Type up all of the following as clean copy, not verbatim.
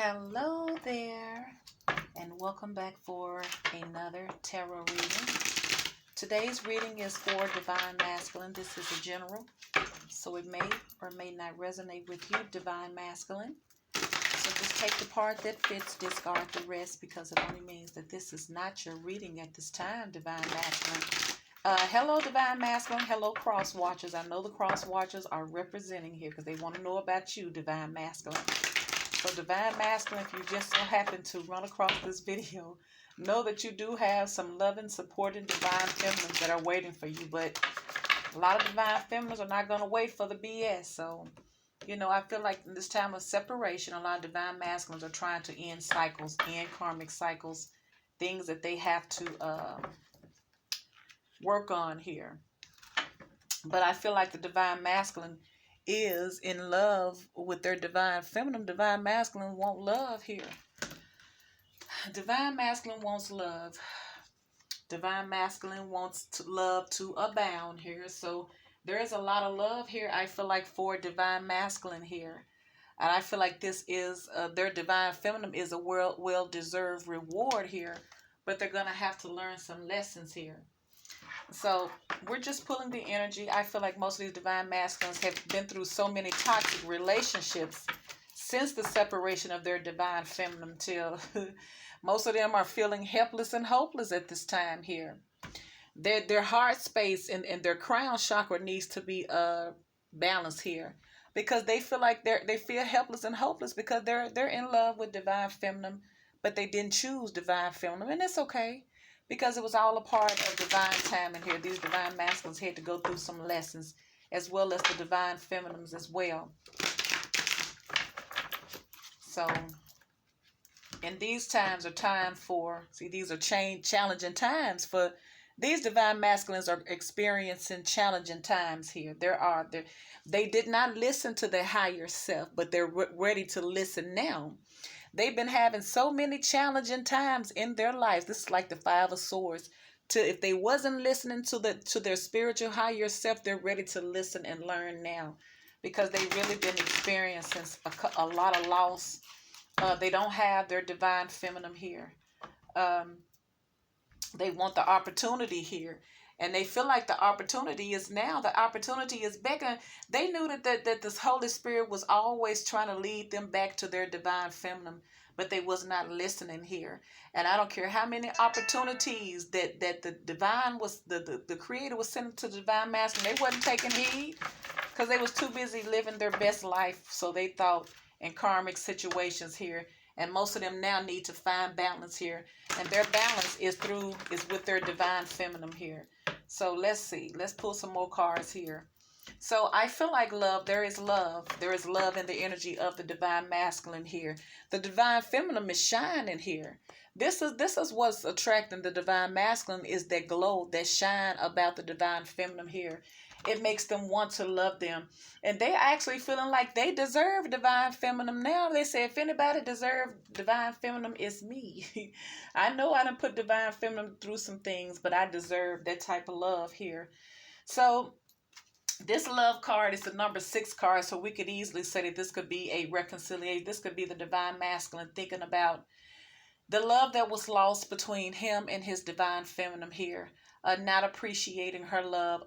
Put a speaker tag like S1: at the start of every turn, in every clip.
S1: Hello there, and welcome back for another tarot reading. Today's reading is for Divine Masculine. This is a general, so it may or may not resonate with you, Divine Masculine. So just take the part that fits, discard the rest, because it only means that this is not your reading at this time, Divine Masculine. Hello, Divine Masculine. Hello, Cross Watchers. I know the Cross Watchers are representing here because they want to know about you, Divine Masculine. So Divine Masculine, if you just so happen to run across this video, know that you do have some loving, supporting Divine Feminines that are waiting for you. But a lot of Divine Feminines are not going to wait for the BS. So, I feel like in this time of separation, a lot of Divine Masculines are trying to end cycles, end karmic cycles, things that they have to work on here. But I feel like the Divine Masculine is in love with their Divine Feminine. Divine Masculine want love here. Divine Masculine wants love. Divine Masculine wants love to abound here. So there is a lot of love here, I feel like, for Divine Masculine here. And I feel like this is, their Divine Feminine is a well-deserved reward here. But they're going to have to learn some lessons here. So we're just pulling the energy. I feel like most of these Divine Masculines have been through so many toxic relationships since the separation of their Divine Feminine till most of them are feeling helpless and hopeless at this time here. Their heart space and their crown chakra needs to be balanced here, because they feel like they feel helpless and hopeless because they're in love with Divine Feminine, but they didn't choose Divine Feminine, and it's okay. Because it was all a part of divine timing here. These Divine Masculines had to go through some lessons, as well as the Divine Feminines as well. So, and these times are time for, these are challenging times for these Divine Masculines are experiencing challenging times here. They did not listen to their higher self, but they're ready to listen now. They've been having so many challenging times in their lives. This is like the Five of Swords. If they wasn't listening to their spiritual higher self, they're ready to listen and learn now, because they've really been experiencing a lot of loss. They don't have their Divine Feminine here. They want the opportunity here. And they feel like the opportunity is now. The opportunity is beckoning. They knew that this Holy Spirit was always trying to lead them back to their Divine Feminine, but they was not listening here. And I don't care how many opportunities that the divine was, the Creator was sending to the Divine Masculine. They wasn't taking heed because they was too busy living their best life. So they thought in karmic situations here. And most of them now need to find balance here. And their balance is with their Divine Feminine here. So let's see. Let's pull some more cards here. So I feel like love. There is love. There is love in the energy of the Divine Masculine here. The Divine Feminine is shining here. This is what's attracting the Divine Masculine, is that glow, that shine about the Divine Feminine here. It makes them want to love them. And they actually feeling like they deserve Divine Feminine now. They say, if anybody deserves Divine Feminine, it's me. I know I done put Divine Feminine through some things, but I deserve that type of love here. So this love card is the number 6 card, so we could easily say that this could be a reconciliation. This could be the Divine Masculine thinking about the love that was lost between him and his Divine Feminine here. Not appreciating her love,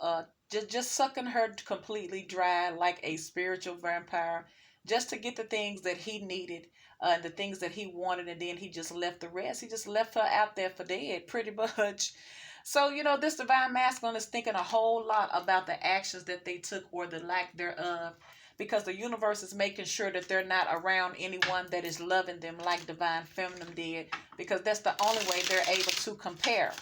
S1: just sucking her completely dry like a spiritual vampire, just to get the things that he needed, the things that he wanted, and then he just left the rest. He just left her out there for dead, pretty much. So, this Divine Masculine is thinking a whole lot about the actions that they took or the lack thereof, because the universe is making sure that they're not around anyone that is loving them like Divine Feminine did, because that's the only way they're able to compare.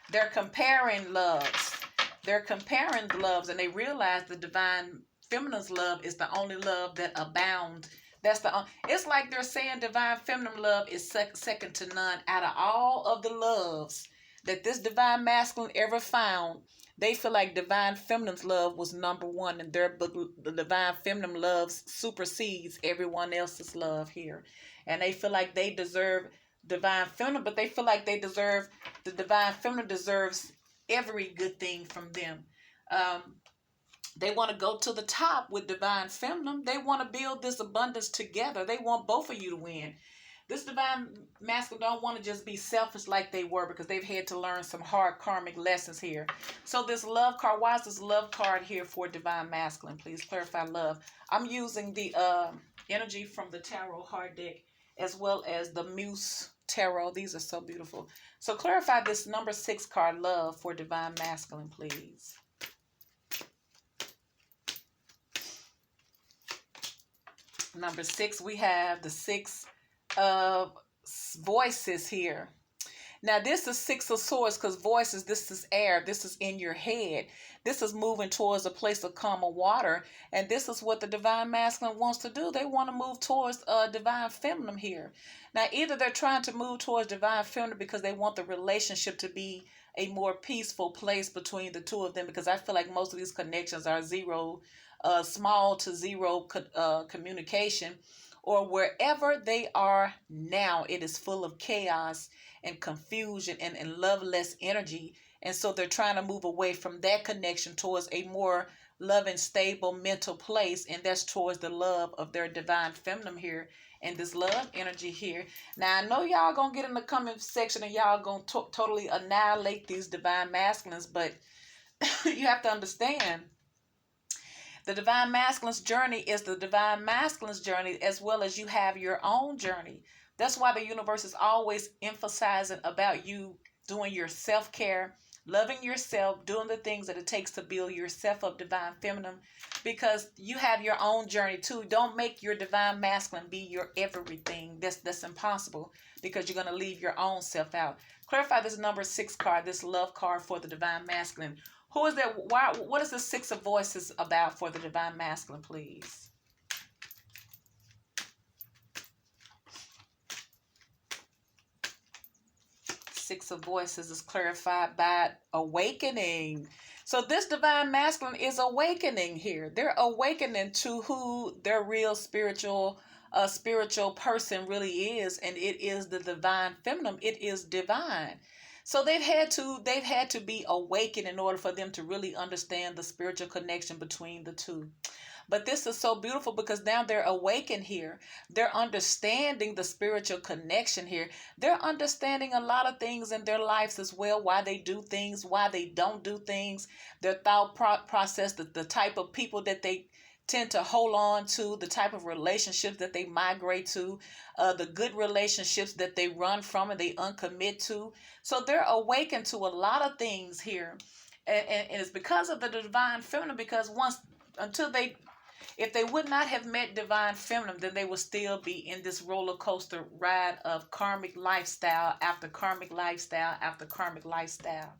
S1: They're comparing loves. They're comparing loves, and they realize the Divine Feminine's love is the only love that abounds. It's like they're saying Divine Feminine love is second to none. Out of all of the loves that this Divine Masculine ever found, they feel like Divine Feminine's love was number one in their book. The Divine Feminine love supersedes everyone else's love here. And they feel like they deserve Divine Feminine, but they feel like the Divine Feminine deserves every good thing from them. They want to go to the top with divine feminine. They want to build this abundance together. They want both of you to win. This divine masculine don't want to just be selfish like they were, because they've had to learn some hard karmic lessons here. So this love card, why is this love card here for divine masculine? Please clarify love. I'm using the energy from the tarot heart deck as well as the Muse tarot. These are so beautiful. So clarify this number 6 card, love, for divine masculine, please. Number 6, we have the 6 of voices here. Now this is 6 of swords, because voices, this is air, this is in your head, this is moving towards a place of calmer water, and this is what the divine masculine wants to do. They want to move towards divine feminine here. Now either they're trying to move towards divine feminine because they want the relationship to be a more peaceful place between the two of them, because I feel like most of these connections are small to zero communication, or wherever they are now, it is full of chaos and confusion and loveless energy. And so they're trying to move away from that connection towards a more loving, stable mental place, and that's towards the love of their divine feminine here, and this love energy here. Now I know y'all gonna get in the comment section and y'all gonna totally annihilate these divine masculines, but you have to understand, the divine masculine's journey is the divine masculine's journey, as well as you have your own journey. That's why the universe is always emphasizing about you doing your self-care, loving yourself, doing the things that it takes to build yourself up, divine feminine, because you have your own journey too. Don't make your divine masculine be your everything. That's impossible, because you're going to leave your own self out. Clarify this number 6 card, this love card for the divine masculine. Who is that? Why? What is the 6 of voices about for the divine masculine, please? Six of voices is clarified by awakening. So this divine masculine is awakening here. They're awakening to who their real spiritual person really is, and it is the divine feminine. It is divine. So they've had to be awakened in order for them to really understand the spiritual connection between the two. But this is so beautiful, because now they're awakened here. They're understanding the spiritual connection here. They're understanding a lot of things in their lives as well, why they do things, why they don't do things, their thought process, the type of people that they tend to hold on to, the type of relationships that they migrate to, the good relationships that they run from and they uncommit to. So they're awakened to a lot of things here. And it's because of the divine feminine, because if they would not have met divine feminine, then they would still be in this roller coaster ride of karmic lifestyle after karmic lifestyle after karmic lifestyle.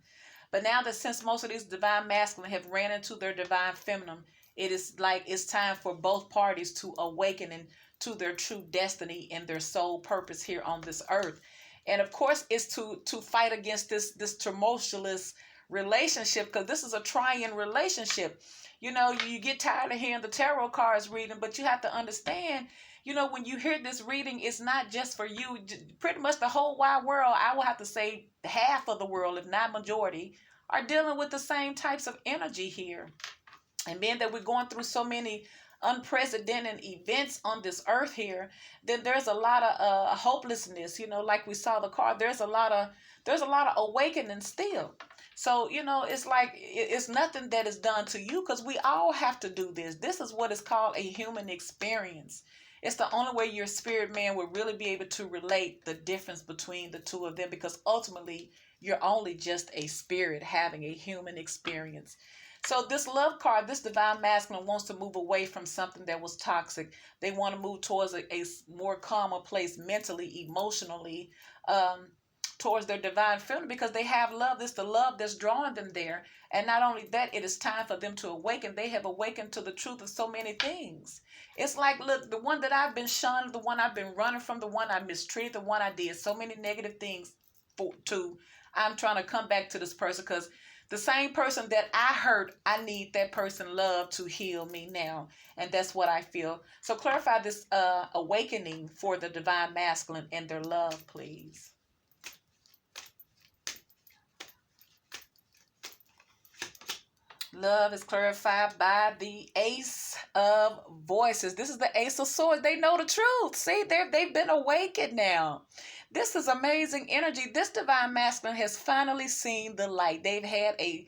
S1: But now that since most of these divine masculine have ran into their divine feminine, it is like it's time for both parties to awaken to their true destiny and their soul purpose here on this earth. And of course, it's to fight against this tumultuous relationship, because this is a trying relationship. You know, you get tired of hearing the tarot cards reading, but you have to understand, you know, when you hear this reading, it's not just for you. Pretty much the whole wide world, I will have to say half of the world, if not majority, are dealing with the same types of energy here. And being that we're going through so many unprecedented events on this earth here, then there's a lot of hopelessness. You know, like we saw the card, there's a lot of awakening still. So, you know, it's like it's nothing that is done to you, because we all have to do this. This is what is called a human experience. It's the only way your spirit man will really be able to relate the difference between the two of them, because ultimately you're only just a spirit having a human experience. So this love card, this divine masculine wants to move away from something that was toxic. They want to move towards a more calmer place mentally, emotionally, towards their divine feminine, because they have love. This is the love that's drawing them there. And not only that, it is time for them to awaken. They have awakened to the truth of so many things. It's like, look, the one that I've been shunned, the one I've been running from, the one I mistreated, the one I did so many negative things to, I'm trying to come back to this person, because the same person that I hurt, I need that person love to heal me now. And that's what I feel. So clarify this awakening for the divine masculine and their love, please. Love is clarified by the Ace of Voices. This is the Ace of Swords. They know the truth. See, they've been awakened now. This is amazing energy. This divine masculine has finally seen the light. They've had a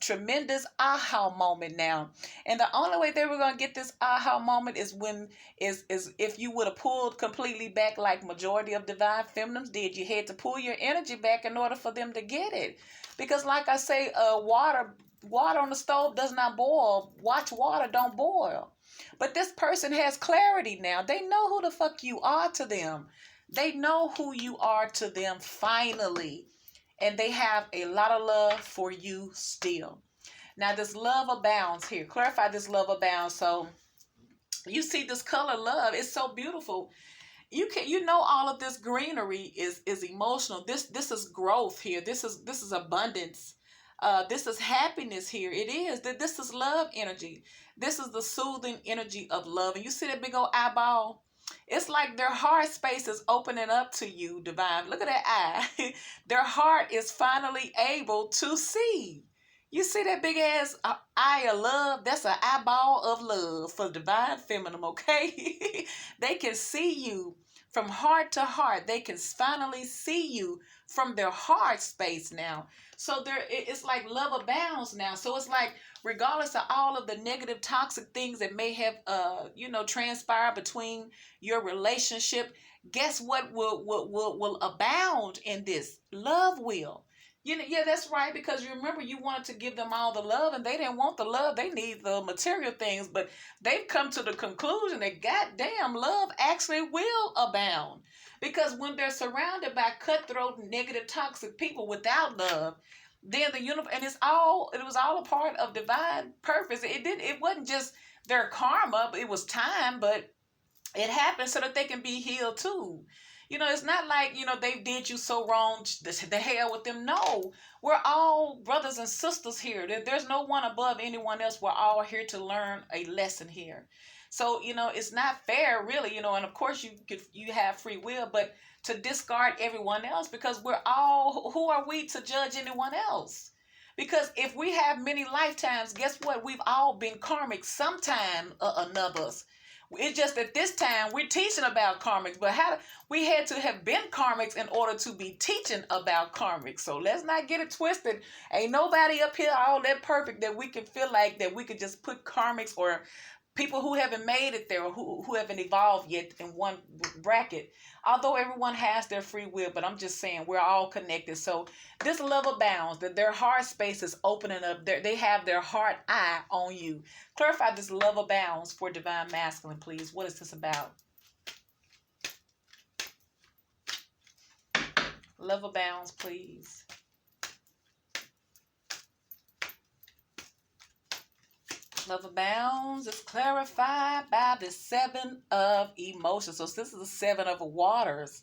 S1: tremendous aha moment now, and the only way they were gonna get this aha moment is when is if you would have pulled completely back, like majority of divine feminines did. You had to pull your energy back in order for them to get it, because like I say, water on the stove does not boil. Watch water don't boil. But this person has clarity now. They know who the fuck you are to them. They know who you are to them finally. And they have a lot of love for you still. Now this love abounds here. Clarify this love abounds. So you see this color love. It's so beautiful. You know all of this greenery is emotional. This is growth here. This is abundance. This is happiness here. It is that this is love energy. This is the soothing energy of love. And you see that big old eyeball? It's like their heart space is opening up to you, divine. Look at that eye. Their heart is finally able to see. You see that big ass eye of love? That's an eyeball of love for divine feminine, okay? They can see you from heart to heart. They can finally see you from their heart space now. So it's like love abounds now. So it's like, regardless of all of the negative toxic things that may have transpired between your relationship, guess what will abound in this? Love will. Yeah, that's right. Because you remember, you wanted to give them all the love, and they didn't want the love. They need the material things. But they've come to the conclusion that goddamn, love actually will abound. Because when they're surrounded by cutthroat, negative, toxic people without love, then the universe, and it was all a part of divine purpose. It wasn't just their karma, but it was time, but it happened so that they can be healed too. It's not like, they did you so wrong, the hell with them. No, we're all brothers and sisters here. There's no one above anyone else. We're all here to learn a lesson here. So, it's not fair, really, and of course you have free will, but to discard everyone else, because who are we to judge anyone else? Because if we have many lifetimes, guess what? We've all been karmic sometime or another. It's just that this time we're teaching about karmics, but we had to have been karmics in order to be teaching about karmics. So let's not get it twisted. Ain't nobody up here all that perfect that we can feel like that we could just put karmics or people who haven't made it there, or who haven't evolved yet, in one bracket. Although everyone has their free will, but I'm just saying we're all connected. So this love abounds, that their heart space is opening up. They have their heart eye on you. Clarify this love abounds for divine masculine, please. What is this about? Love abounds, please. Love abounds is clarified by the 7 of emotions. So this is the 7 of waters.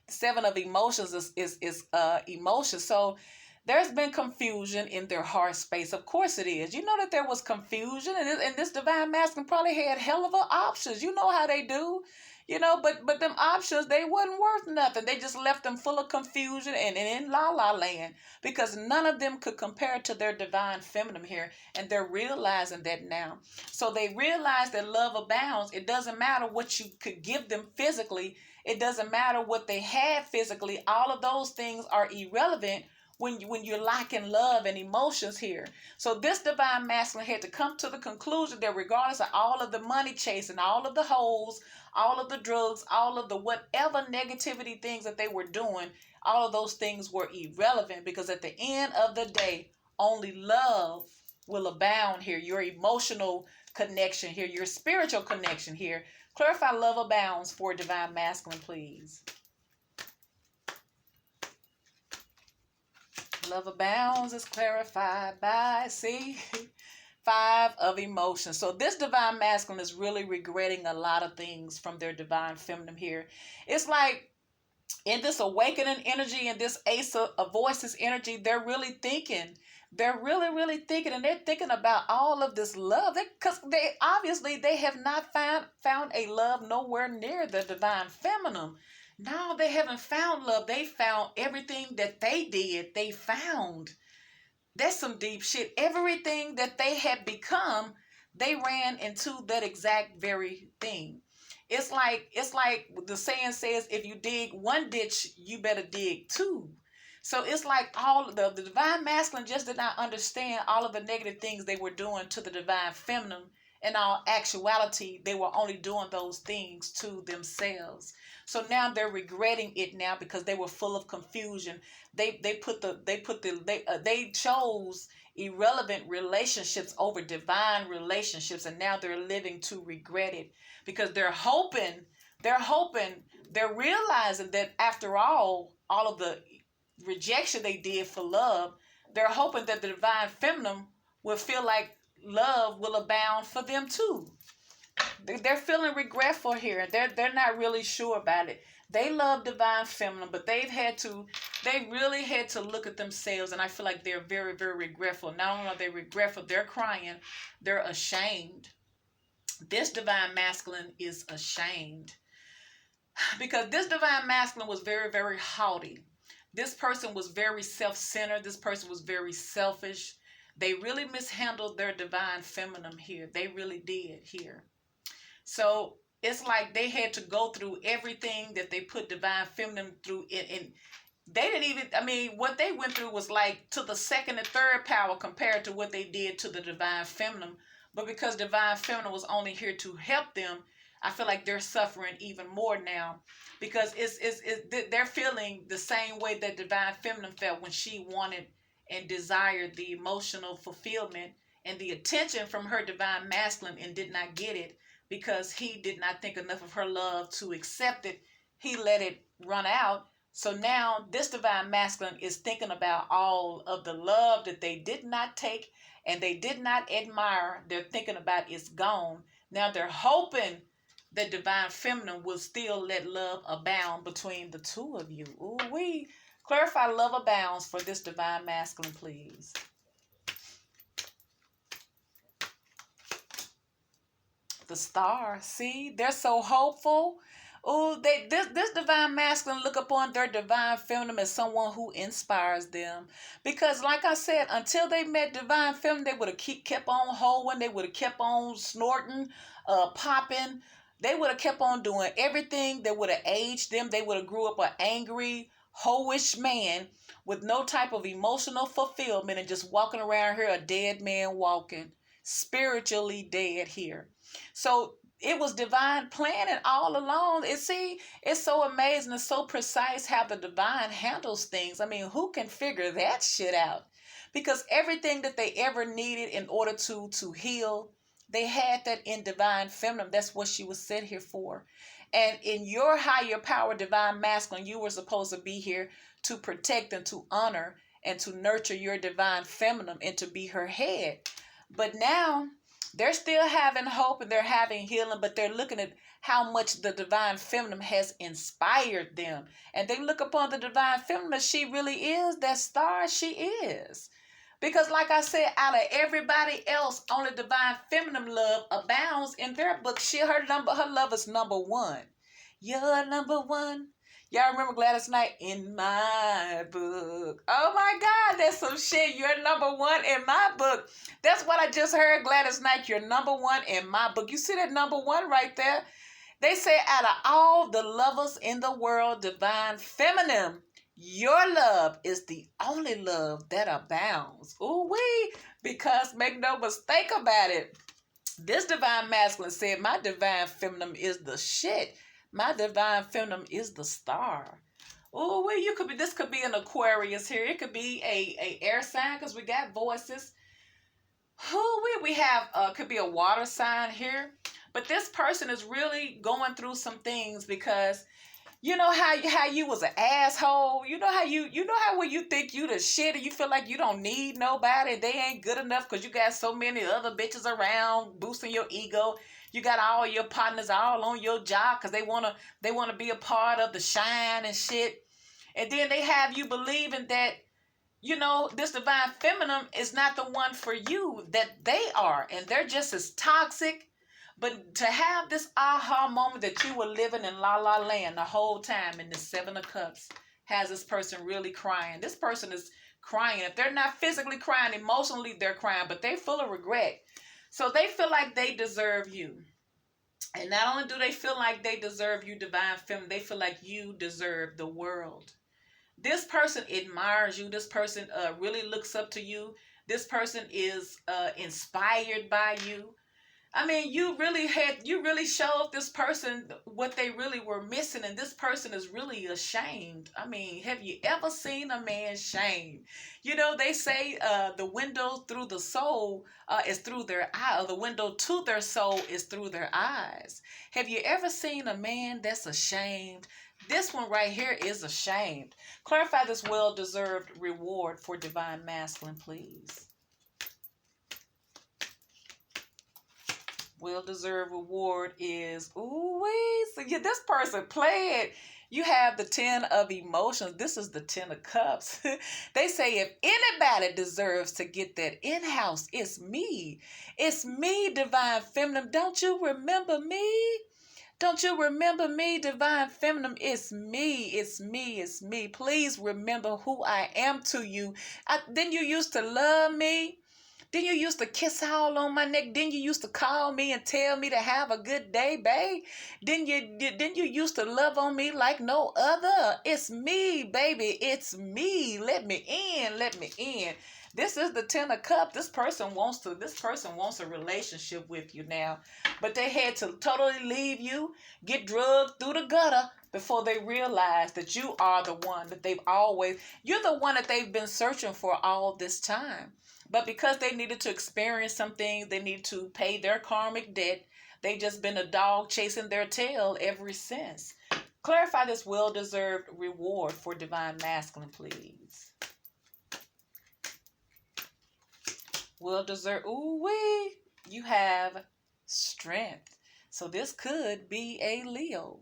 S1: The 7 of emotions is emotion. So there's been confusion in their heart space. Of course it is. You know that there was confusion, and this divine masculine probably had hell of a options. You know how they do. But them options, they wasn't worth nothing. They just left them full of confusion and in la la land, because none of them could compare to their divine feminine here, and they're realizing that now. So they realize that love abounds. It doesn't matter what you could give them physically. It doesn't matter what they had physically. All of those things are irrelevant when you're lacking love and emotions here. So this divine masculine had to come to the conclusion that regardless of all of the money chasing, all of the hoes, all of the drugs, all of the whatever negativity things that they were doing, all of those things were irrelevant, because at the end of the day, only love will abound here. Your emotional connection here, your spiritual connection here. Clarify love abounds for divine masculine, please. Love abounds is clarified by, see, 5 of emotions. So this divine masculine is really regretting a lot of things from their divine feminine here. It's like in this awakening energy and this Ace of Voices energy, they're really thinking. They're really, really thinking, and they're thinking about all of this love. Because they obviously they have not found a love nowhere near the divine feminine. No, they haven't found love. They found everything that they did. They found. That's some deep shit. Everything that they had become, they ran into that exact very thing. It's like the saying says, if you dig one ditch, you better dig two. So it's like all the divine masculine just did not understand all of the negative things they were doing to the divine feminine. In all actuality, they were only doing those things to themselves. So now they're regretting it now because they were full of confusion. They chose irrelevant relationships over divine relationships, and now they're living to regret it because they're hoping they're realizing that after all of the rejection they did for love, they're hoping that the divine feminine will feel like love will abound for them too. They're feeling regretful here. They're not really sure about it. They love divine feminine, but they really had to look at themselves, and I feel like they're very, very regretful. Not only are they regretful, they're crying, they're ashamed. This divine masculine is ashamed because this divine masculine was very, very haughty. This person was very self-centered. This person was very selfish. They really mishandled their divine feminine here. They really did here. So it's like they had to go through everything that they put divine feminine through and they didn't even, I mean, what they went through was like to the second and third power compared to what they did to the divine feminine. But because divine feminine was only here to help them, I feel like they're suffering even more now because they're feeling the same way that divine feminine felt when she wanted and desired the emotional fulfillment and the attention from her divine masculine and did not get it because he did not think enough of her love to accept it. He let it run out. So now this divine masculine is thinking about all of the love that they did not take and they did not admire. They're thinking about it's gone. Now they're hoping that divine feminine will still let love abound between the two of you. Ooh, we clarify love abounds for this divine masculine, please. The star. See, they're so hopeful. Oh, this divine masculine look upon their divine feminine as someone who inspires them. Because, like I said, until they met divine feminine, they would have kept on hoeing. They would have kept on snorting, popping. They would have kept on doing everything that would have aged them. They would have grew up an angry, hoish man with no type of emotional fulfillment and just walking around here a dead man walking, spiritually dead here. So it was divine planning all along. It's so amazing. It's so precise how the divine handles things. I mean, who can figure that shit out? Because everything that they ever needed in order to heal, they had that in divine feminine. That's what she was sent here for. And in your higher power, divine masculine, you were supposed to be here to protect and to honor and to nurture your divine feminine and to be her head. But now they're still having hope and they're having healing, but they're looking at how much the divine feminine has inspired them. And they look upon the divine feminine, she really is that star she is. Because like I said, out of everybody else, only divine feminine love abounds in their book. Her love is number one. You're number one. Y'all remember Gladys Knight? In my book. Oh my God, that's some shit. You're number one in my book. That's what I just heard, Gladys Knight. You're number one in my book. You see that number one right there? They say out of all the lovers in the world, divine feminine, your love is the only love that abounds. Ooh wee. Because make no mistake about it. This divine masculine said, my divine feminine is the shit. My divine feminine is the star. Oh, well, this could be an Aquarius here. It could be a air sign because we got voices. We have could be a water sign here. But this person is really going through some things because you know how you was an asshole. You know how when you think you the shit and you feel like you don't need nobody, they ain't good enough because you got so many other bitches around boosting your ego. You got all your partners all on your job because they wanna be a part of the shine and shit. And then they have you believing that this divine feminine is not the one for you, that they are, and they're just as toxic. But to have this aha moment that you were living in La La Land the whole time in the Seven of Cups has this person really crying. This person is crying. If they're not physically crying, emotionally they're crying, but they're full of regret. So they feel like they deserve you. And not only do they feel like they deserve you, divine feminine, they feel like you deserve the world. This person admires you. This person really looks up to you. This person is inspired by you. I mean, you really showed this person what they really were missing, and this person is really ashamed. I mean, have you ever seen a man shame? You know, they say the window through the soul is through their eye, or the window to their soul is through their eyes. Have you ever seen a man that's ashamed? This one right here is ashamed. Clarify this well-deserved reward for divine masculine, please. Well-deserved reward is, ooh-wee. So yeah, this person played. You have the 10 of emotions. This is the 10 of cups. They say if anybody deserves to get that in-house, it's me. It's me, divine feminine. Don't you remember me? Don't you remember me, divine feminine? It's me. It's me. It's me. Please remember who I am to you. Then you used to love me. Then you used to kiss all on my neck. Then you used to call me and tell me to have a good day, babe. Then you used to love on me like no other. It's me, baby. It's me. Let me in. Let me in. This is the 10 of cups. This person wants a relationship with you now. But they had to totally leave you, get drugged through the gutter before they realize that you are the one that you're the one that they've been searching for all this time. But because they needed to experience some things, they need to pay their karmic debt. They just been a dog chasing their tail ever since. Clarify this well-deserved reward for divine masculine, please. Well-deserved. Ooh-wee. You have strength. So this could be a Leo.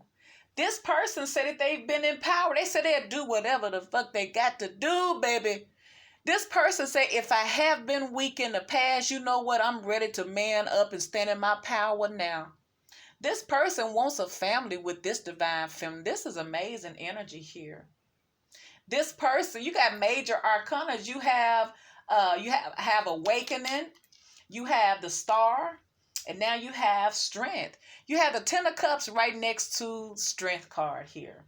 S1: This person said that they've been empowered. They said they'll do whatever the fuck they got to do, baby. This person say, if I have been weak in the past, you know what? I'm ready to man up and stand in my power now. This person wants a family with this divine feminine. This is amazing energy here. This person, you got major arcana. You have awakening. You have the star. And now you have strength. You have the 10 of cups right next to strength card here.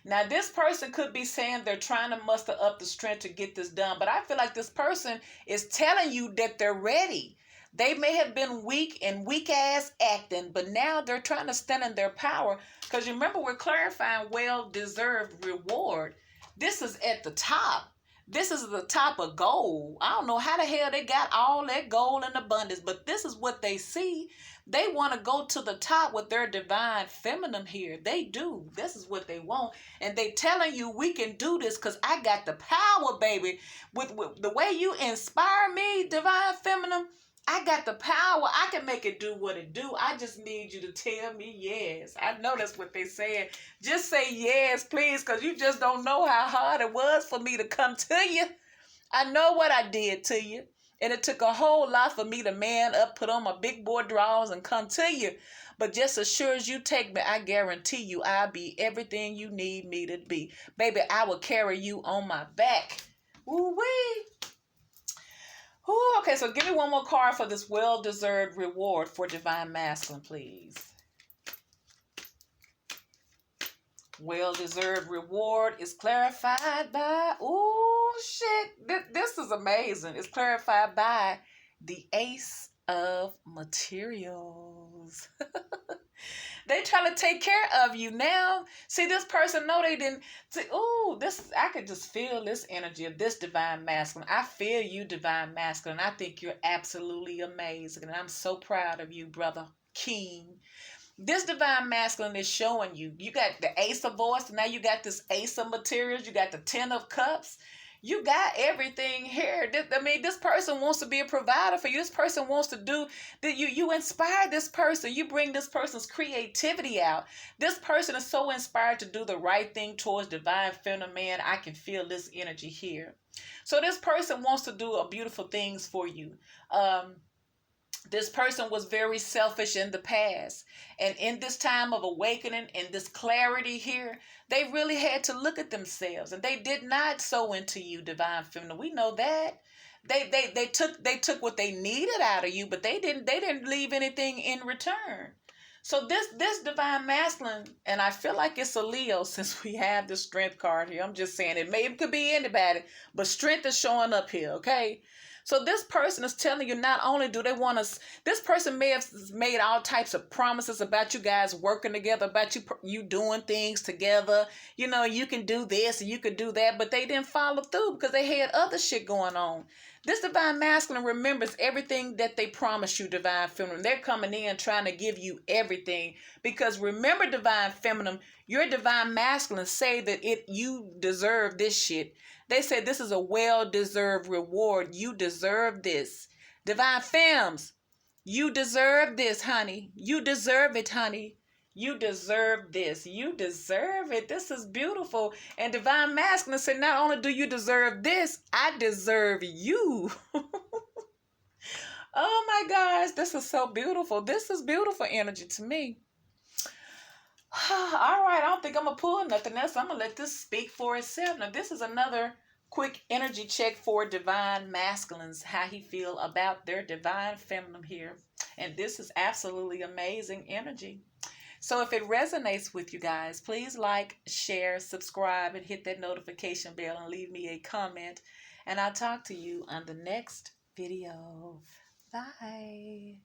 S1: Now, this person could be saying they're trying to muster up the strength to get this done, but I feel like this person is telling you that they're ready. They may have been weak and weak-ass acting, but now they're trying to stand in their power. Because you remember, we're clarifying well-deserved reward. This is at the top. This is the top of gold. I don't know how the hell they got all that gold in abundance, but this is what they see. They want to go to the top with their divine feminine here. They do. This is what they want. And they telling you we can do this because I got the power, baby. With the way you inspire me, divine feminine, I got the power. I can make it do what it do. I just need you to tell me yes. I know that's what they said. Just say yes, please, because you just don't know how hard it was for me to come to you. I know what I did to you. And it took a whole lot for me to man up, put on my big boy drawers, and come to you. But just as sure as you take me, I guarantee you I'll be everything you need me to be. Baby, I will carry you on my back. Ooh-wee. Ooh, okay, so give me one more card for this well-deserved reward for divine masculine, please. Well-deserved reward is clarified by, ooh, shit, this is amazing. It's clarified by the Ace of Materials. They trying to take care of you now. See, this person know they didn't. See, ooh, I could just feel this energy of this divine masculine. I feel you, divine masculine. I think you're absolutely amazing, and I'm so proud of you, brother King. This divine masculine is showing you. You got the Ace of Voice. Now you got this Ace of Materials. You got the 10 of Cups. You got everything here. This person wants to be a provider for you. This person wants to do that. You inspire this person. You bring this person's creativity out. This person is so inspired to do the right thing towards divine feminine man. I can feel this energy here. So this person wants to do beautiful things for you. This person was very selfish in the past. And in this time of awakening and this clarity here, they really had to look at themselves. And they did not sow into you, divine feminine. We know that. They took what they needed out of you, but they didn't leave anything in return. So this divine masculine, and I feel like it's a Leo since we have the strength card here. I'm just saying it could be anybody, but strength is showing up here, okay? So this person is telling you not only do they want to, this person may have made all types of promises about you guys working together, about you doing things together. You know, you can do this and you can do that, but they didn't follow through because they had other shit going on. This divine masculine remembers everything that they promised you, divine feminine. They're coming in trying to give you everything because remember, divine feminine, your divine masculine say that you deserve this shit. They say this is a well-deserved reward. You deserve this. Divine femmes, you deserve this, honey. You deserve it, honey. You deserve this. You deserve it. This is beautiful. And divine masculine said, not only do you deserve this, I deserve you. Oh my gosh, this is so beautiful. This is beautiful energy to me. All right, I don't think I'm going to pull nothing else. I'm going to let this speak for itself. Now, this is another quick energy check for divine masculines, how he feel about their divine feminine here. And this is absolutely amazing energy. So if it resonates with you guys, please like, share, subscribe, and hit that notification bell and leave me a comment. And I'll talk to you on the next video. Bye.